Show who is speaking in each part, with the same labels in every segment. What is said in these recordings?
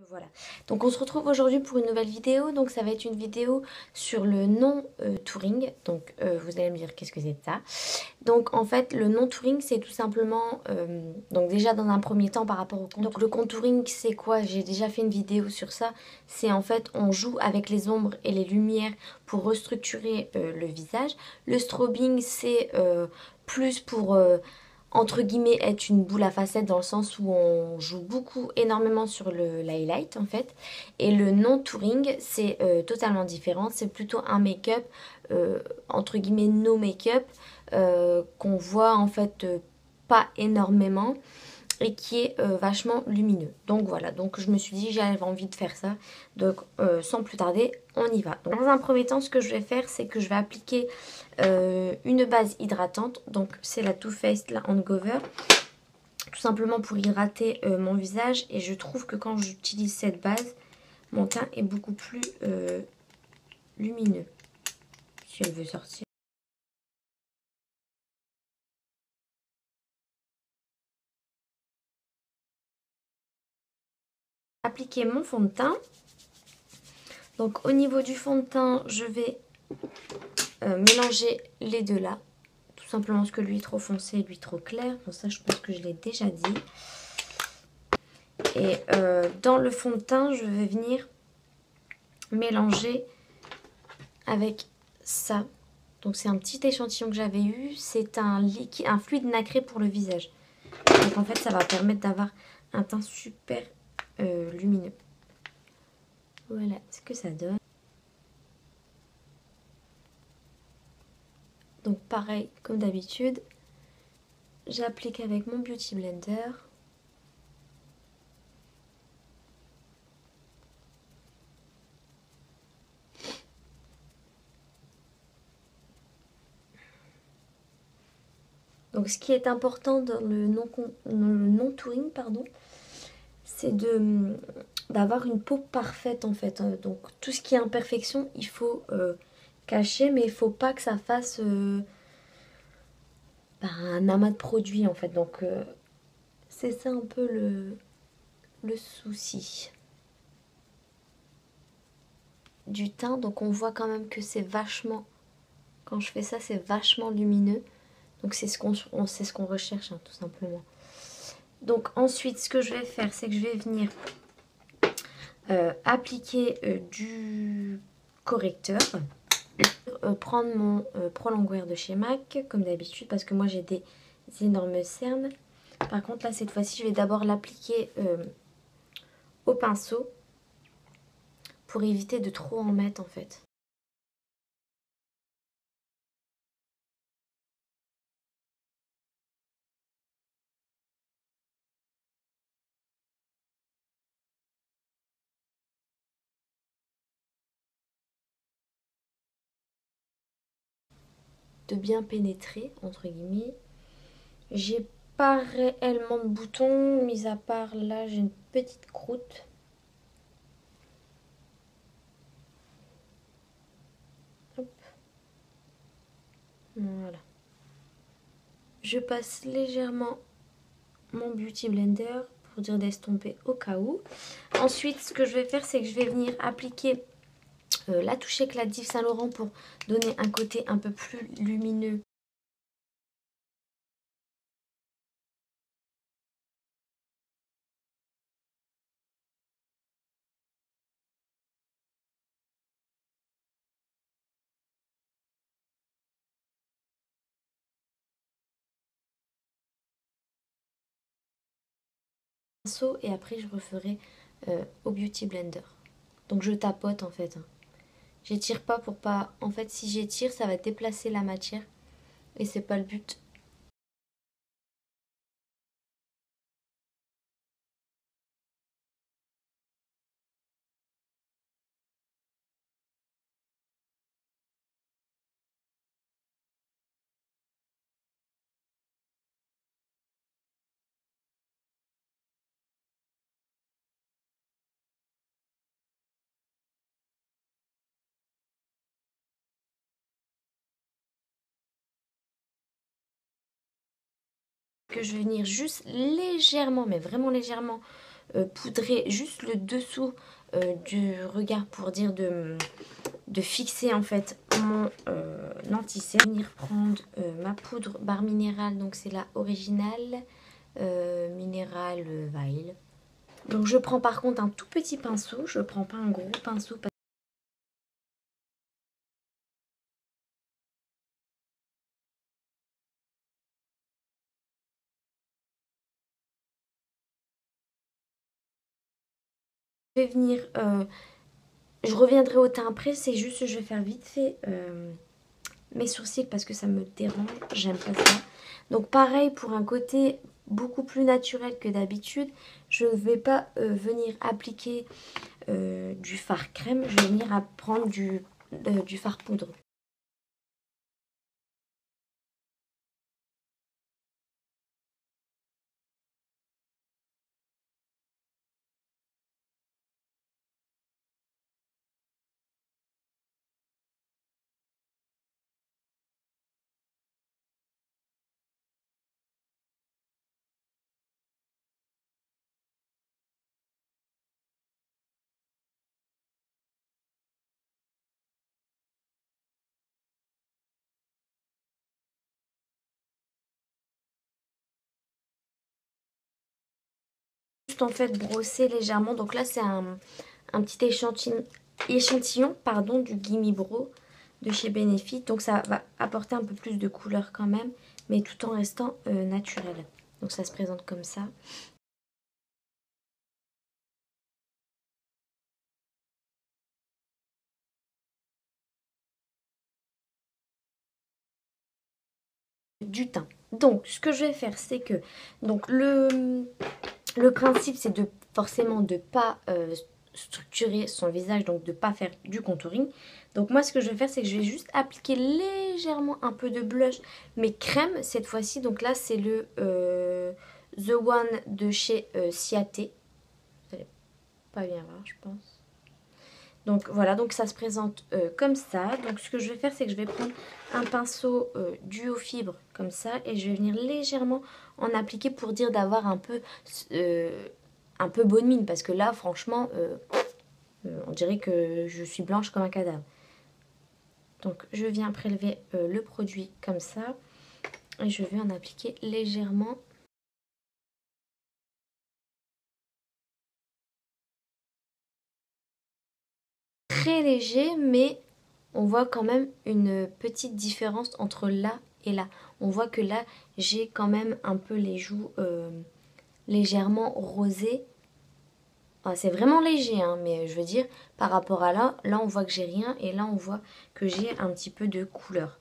Speaker 1: Voilà, donc on se retrouve aujourd'hui pour une nouvelle vidéo. Donc ça va être une vidéo sur le non-touring. Donc vous allez me dire qu'est-ce que c'est ça. Donc en fait le non-touring c'est tout simplement, donc déjà dans un premier temps par rapport au contouring. Donc le contouring c'est quoi? J'ai déjà fait une vidéo sur ça. C'est en fait on joue avec les ombres et les lumières pour restructurer le visage. Le strobing c'est plus pour... entre guillemets être une boule à facettes dans le sens où on joue énormément sur l'highlight en fait. Et le non-touring c'est totalement différent, c'est plutôt un make-up entre guillemets no make-up qu'on voit en fait pas énormément et qui est vachement lumineux. Donc voilà, donc je me suis dit j'avais envie de faire ça. Donc sans plus tarder, on y va. Donc, dans un premier temps, ce que je vais faire, c'est que je vais appliquer une base hydratante. Donc c'est la Too Faced la Hangover. Tout simplement pour hydrater mon visage. Et je trouve que quand j'utilise cette base, mon teint est beaucoup plus lumineux. Si elle veut sortir. Appliquer mon fond de teint. Donc au niveau du fond de teint, je vais mélanger les deux là. Tout simplement parce que lui trop foncé et lui trop clair. Bon ça je pense que je l'ai déjà dit. Et dans le fond de teint, je vais venir mélanger avec ça. Donc c'est un petit échantillon que j'avais eu. C'est un liquide, un fluide nacré pour le visage. Donc en fait ça va permettre d'avoir un teint super lumineux. Voilà ce que ça donne. Donc pareil, comme d'habitude, j'applique avec mon Beauty Blender. Donc ce qui est important dans le non-touring, pardon, c'est d'avoir une peau parfaite en fait. Donc tout ce qui est imperfection, il faut cacher, mais il faut pas que ça fasse un amas de produits en fait. Donc c'est ça un peu le souci du teint. Donc on voit quand même que c'est vachement, quand je fais ça, c'est vachement lumineux. Donc c'est ce qu'on recherche hein, tout simplement. Donc ensuite ce que je vais faire, c'est que je vais venir appliquer du correcteur. Prendre mon Pro Longwear de chez MAC comme d'habitude parce que moi j'ai des énormes cernes. Par contre là cette fois-ci je vais d'abord l'appliquer au pinceau pour éviter de trop en mettre en fait. De bien pénétrer entre guillemets. J'ai pas réellement de boutons, mis à part là j'ai une petite croûte. Hop. Voilà. Je passe légèrement mon Beauty Blender pour dire d'estomper au cas où. Ensuite ce que je vais faire c'est que je vais venir appliquer la touche éclat d'Yves Saint Laurent pour donner un côté un peu plus lumineux. Et après je referai au Beauty Blender. Donc je tapote en fait. J'étire pas pour pas... En fait si j'étire ça va déplacer la matière et c'est pas le but. Que je vais venir juste légèrement, mais vraiment légèrement, poudrer juste le dessous du regard pour dire de fixer en fait mon anti-cerne. Je vais venir prendre ma poudre barre minérale, donc c'est la originale minérale Veil. Donc je prends par contre un tout petit pinceau, je prends pas un gros pinceau. Je vais venir, je reviendrai au teint après, c'est juste je vais faire vite fait mes sourcils parce que ça me dérange, j'aime pas ça. Donc pareil pour un côté beaucoup plus naturel que d'habitude, je ne vais pas venir appliquer du fard crème, je vais venir prendre du fard poudre. Juste en fait brosser légèrement, donc là c'est un petit échantillon pardon, du Gimme Bro de chez Benefit, donc ça va apporter un peu plus de couleur quand même, mais tout en restant naturel. Donc ça se présente comme ça. Du teint. Donc ce que je vais faire c'est que donc le principe c'est de forcément de pas structurer son visage, donc de pas faire du contouring. Donc moi ce que je vais faire c'est que je vais juste appliquer légèrement un peu de blush, mais crème cette fois-ci. Donc là c'est le The One de chez Ciaté. Vous allez pas bien voir je pense. Donc voilà, donc ça se présente comme ça. Donc ce que je vais faire, c'est que je vais prendre un pinceau duo fibre comme ça et je vais venir légèrement en appliquer pour dire d'avoir un peu bonne mine. Parce que là, franchement, on dirait que je suis blanche comme un cadavre. Donc je viens prélever le produit comme ça et je vais en appliquer légèrement. Très léger, mais on voit quand même une petite différence entre là et là. On voit que là, j'ai quand même un peu les joues légèrement rosées. Enfin, c'est vraiment léger, hein, mais je veux dire, par rapport à là, là on voit que j'ai rien et là on voit que j'ai un petit peu de couleur.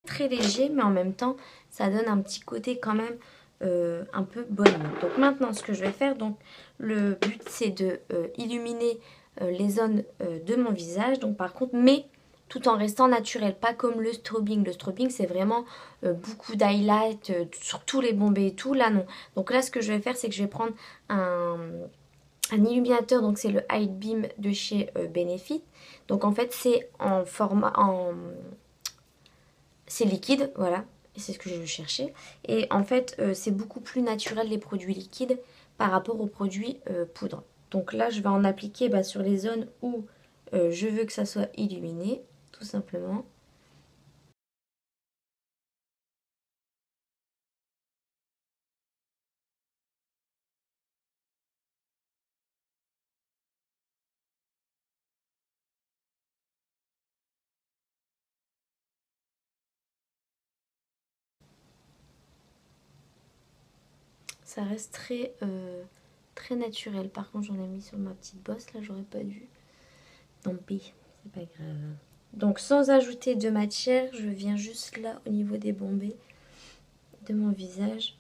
Speaker 1: Très léger, mais en même temps, ça donne un petit côté quand même un peu bonne mine. Donc maintenant, ce que je vais faire, donc le but c'est de illuminer les zones de mon visage. Donc par contre, mais tout en restant naturel, pas comme le strobing. Le strobing, c'est vraiment beaucoup d'highlight sur tous les bombés et tout. Là, non. Donc là, ce que je vais faire, c'est que je vais prendre un illuminateur. Donc c'est le Hide Beam de chez Benefit. Donc en fait, c'est en format c'est liquide, voilà, c'est ce que je cherchais. Et en fait, c'est beaucoup plus naturel les produits liquides par rapport aux produits poudre. Donc là, je vais en appliquer sur les zones où je veux que ça soit illuminé, tout simplement. Ça reste très naturel. Par contre, j'en ai mis sur ma petite bosse, là, j'aurais pas dû. Tant pis, c'est pas grave. Donc, sans ajouter de matière, je viens juste là, au niveau des bombés de mon visage.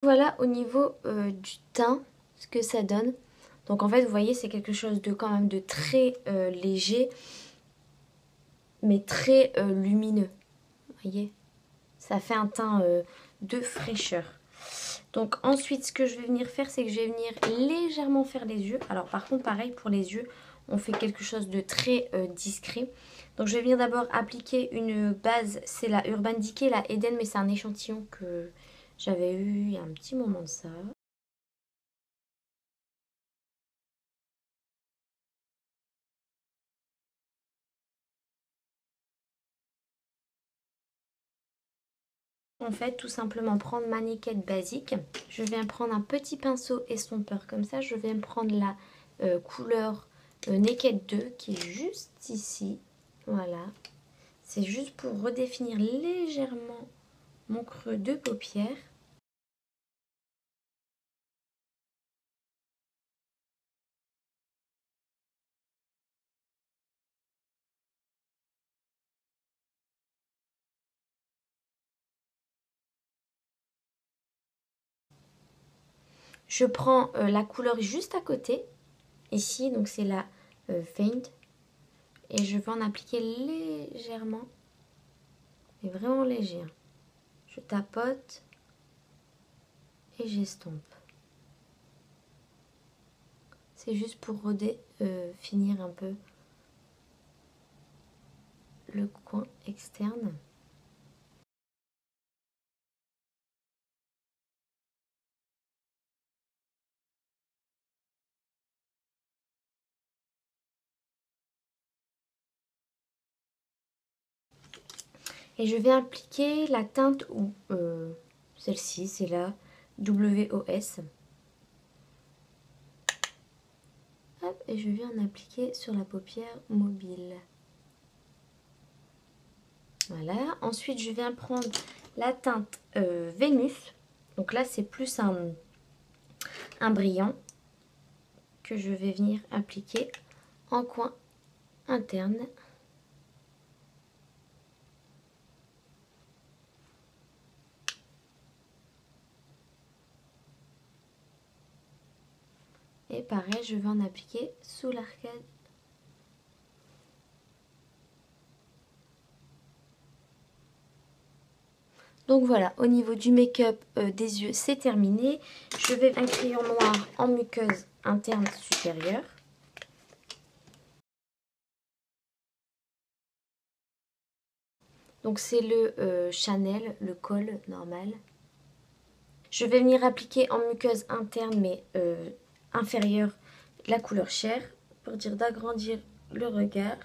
Speaker 1: Voilà au niveau du teint, ce que ça donne. Donc en fait, vous voyez, c'est quelque chose de quand même de très léger, mais très lumineux. Vous voyez, ça fait un teint de fraîcheur. Donc ensuite, ce que je vais venir faire, c'est que je vais venir légèrement faire les yeux. Alors par contre, pareil pour les yeux, on fait quelque chose de très discret. Donc je vais venir d'abord appliquer une base, c'est la Urban Decay, la Eden, mais c'est un échantillon que j'avais eu il y a un petit moment de ça. En fait, tout simplement prendre ma Naked basique. Je viens prendre un petit pinceau estompeur comme ça. Je viens prendre la couleur Naked 2 qui est juste ici. Voilà. C'est juste pour redéfinir légèrement mon creux de paupière. Je prends la couleur juste à côté. Ici, donc c'est la Faint. Et je vais en appliquer légèrement. Mais vraiment léger. Je tapote et j'estompe. C'est juste pour finir un peu le coin externe. Et je vais appliquer la teinte, ou celle-ci, c'est la WOS. Hop, et je vais en appliquer sur la paupière mobile. Voilà. Ensuite, je viens prendre la teinte Vénus. Donc là, c'est plus un brillant que je vais venir appliquer en coin interne. Et pareil, je vais en appliquer sous l'arcade. Donc voilà, au niveau du make-up des yeux, c'est terminé. Je vais un crayon noir en muqueuse interne supérieure. Donc c'est le Chanel, le col normal. Je vais venir appliquer en muqueuse interne mais inférieure la couleur chair pour dire d'agrandir le regard.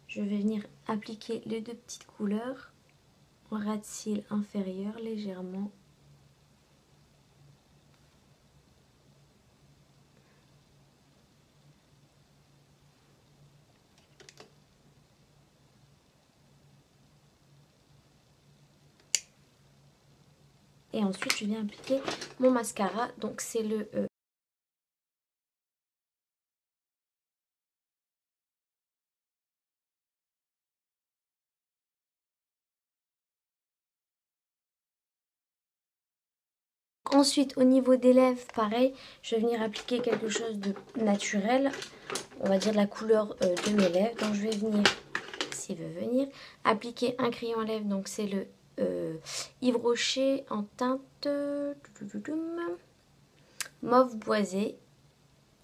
Speaker 1: Je vais venir appliquer les deux petites couleurs en ras de cils inférieur légèrement. Et ensuite, je viens appliquer mon mascara. Donc, c'est le Ensuite, au niveau des lèvres, pareil, je vais venir appliquer quelque chose de naturel. On va dire de la couleur de mes lèvres. Donc, je vais venir, s'il veut venir, appliquer un crayon à lèvres. Donc, c'est le Yves Rocher en teinte mauve boisé.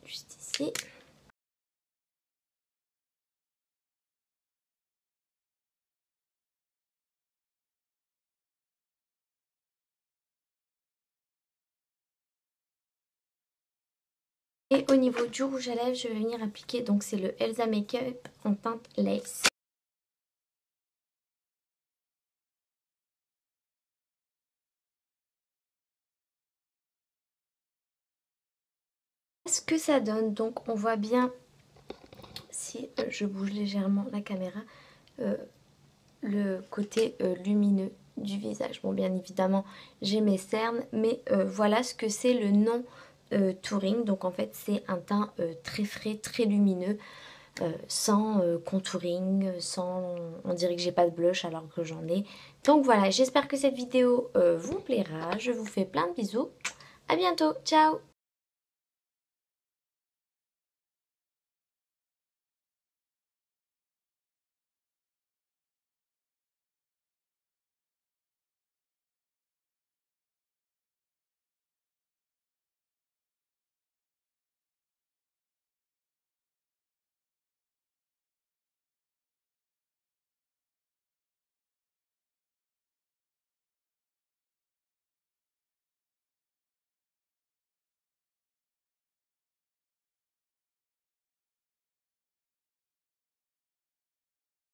Speaker 1: Juste ici. Et au niveau du rouge à lèvres, je vais venir appliquer, donc c'est le Elsa Makeup en teinte Lace. Ce que ça donne, donc on voit bien, si je bouge légèrement la caméra, le côté lumineux du visage. Bon, bien évidemment, j'ai mes cernes, mais voilà ce que c'est le non Touring. Donc en fait, c'est un teint très frais, très lumineux. sans contouring, sans... On dirait que j'ai pas de blush alors que j'en ai. Donc voilà, j'espère que cette vidéo vous plaira. Je vous fais plein de bisous. À bientôt, ciao!